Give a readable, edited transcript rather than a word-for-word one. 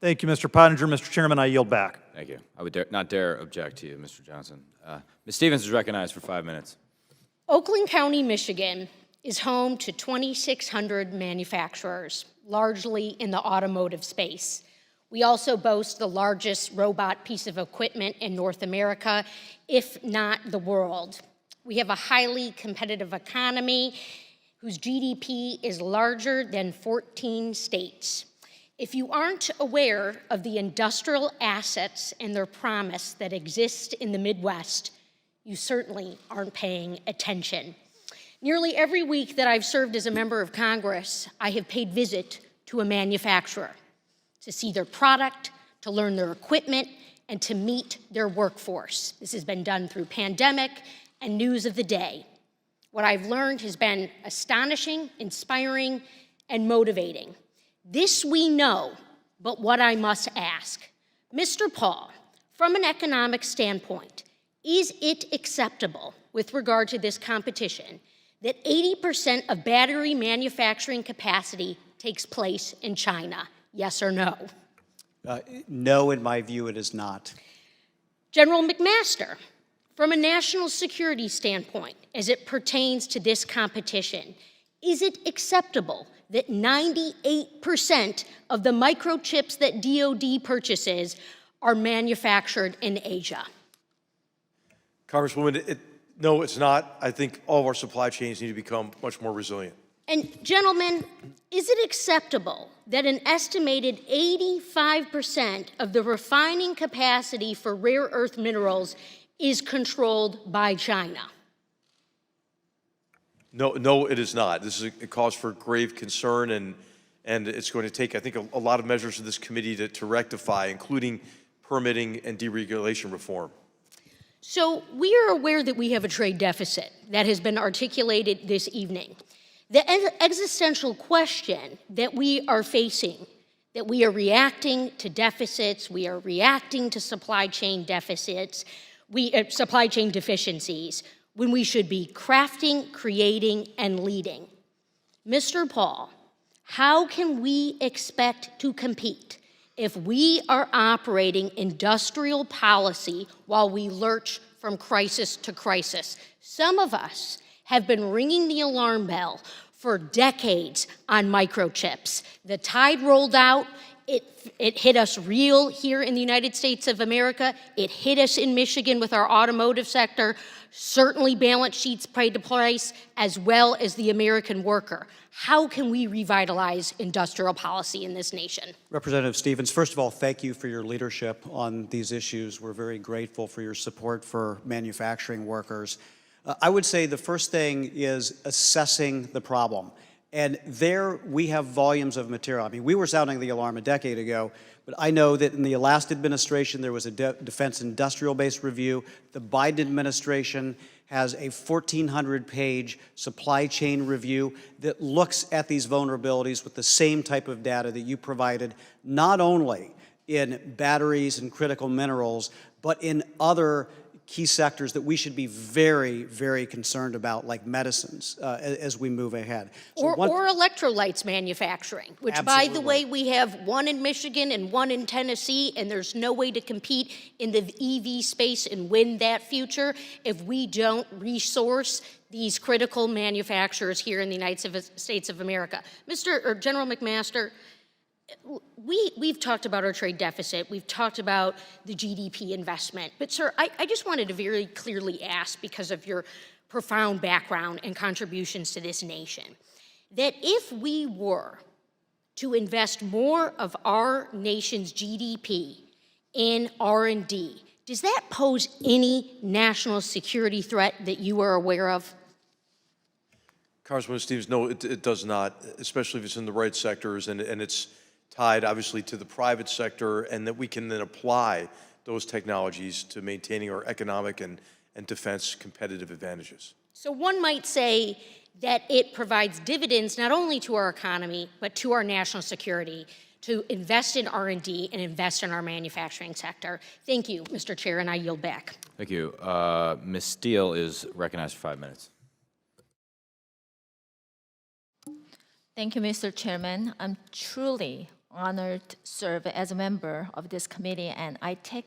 Thank you, Mr. Pottinger. Mr. Chairman, I yield back. Thank you. I would not dare object to you, Mr. Johnson. Ms. Stevens is recognized for 5 minutes. Oakland County, Michigan is home to 2,600 manufacturers, largely in the automotive space. We also boast the largest robot piece of equipment in North America, if not the world. We have a highly competitive economy whose GDP is larger than 14 states. If you aren't aware of the industrial assets and their promise that exist in the Midwest, you certainly aren't paying attention. Nearly every week that I've served as a member of Congress, I have paid visit to a manufacturer to see their product, to learn their equipment, and to meet their workforce. This has been done through pandemic and news of the day. What I've learned has been astonishing, inspiring, and motivating. This we know, but what I must ask, Mr. Paul, from an economic standpoint, is it acceptable with regard to this competition that 80% of battery manufacturing capacity takes place in China? Yes or no? No, in my view, it is not. General McMaster, from a national security standpoint, as it pertains to this competition, is it acceptable that 98% of the microchips that DoD purchases are manufactured in Asia? Congresswoman, no, it's not. I think all of our supply chains need to become much more resilient. And gentlemen, is it acceptable that an estimated 85% of the refining capacity for rare earth minerals is controlled by China? No, it is not. This is a cause for grave concern, and it's going to take, I think, a lot of measures of this committee to rectify, including permitting and deregulation reform. So we are aware that we have a trade deficit that has been articulated this evening. The existential question that we are facing, that we are reacting to deficits, we are reacting to supply chain deficits, supply chain deficiencies, when we should be crafting, creating, and leading. Mr. Paul, how can we expect to compete if we are operating industrial policy while we lurch from crisis to crisis? Some of us have been ringing the alarm bell for decades on microchips. The tide rolled out. It hit us real here in the United States of America. It hit us in Michigan with our automotive sector. Certainly balance sheets paid the price, as well as the American worker. How can we revitalize industrial policy in this nation? Representative Stevens, first of all, thank you for your leadership on these issues. We're very grateful for your support for manufacturing workers. I would say the first thing is assessing the problem. And there we have volumes of material. I mean, we were sounding the alarm a decade ago, but I know that in the last administration there was a defense industrial-based review. The Biden administration has a 1,400-page supply chain review that looks at these vulnerabilities with the same type of data that you provided, not only in batteries and critical minerals, but in other key sectors that we should be very, very concerned about, like medicines, as we move ahead. So or electrolytes manufacturing, which, Absolutely. by the way, we have one in Michigan and one in Tennessee, and there's no way to compete in the EV space and win that future if we don't resource these critical manufacturers here in the United States of America. General McMaster, we've talked about our trade deficit, we've talked about the GDP investment, but sir, I just wanted to very clearly ask, because of your profound background and contributions to this nation, that if we were to invest more of our nation's GDP in R&D, does that pose any national security threat that you are aware of? Congresswoman Stevens, no, it does not, especially if it's in the right sectors, and it's tied, obviously, to the private sector, and that we can then apply those technologies to maintaining our economic and defense competitive advantages. So one might say that it provides dividends not only to our economy, but to our national security, to invest in R&D and invest in our manufacturing sector. Thank you, Mr. Chair, and I yield back. Thank you. Ms. Steele is recognized for 5 minutes. Thank you, Mr. Chairman. I'm truly honored to serve as a member of this committee, and I take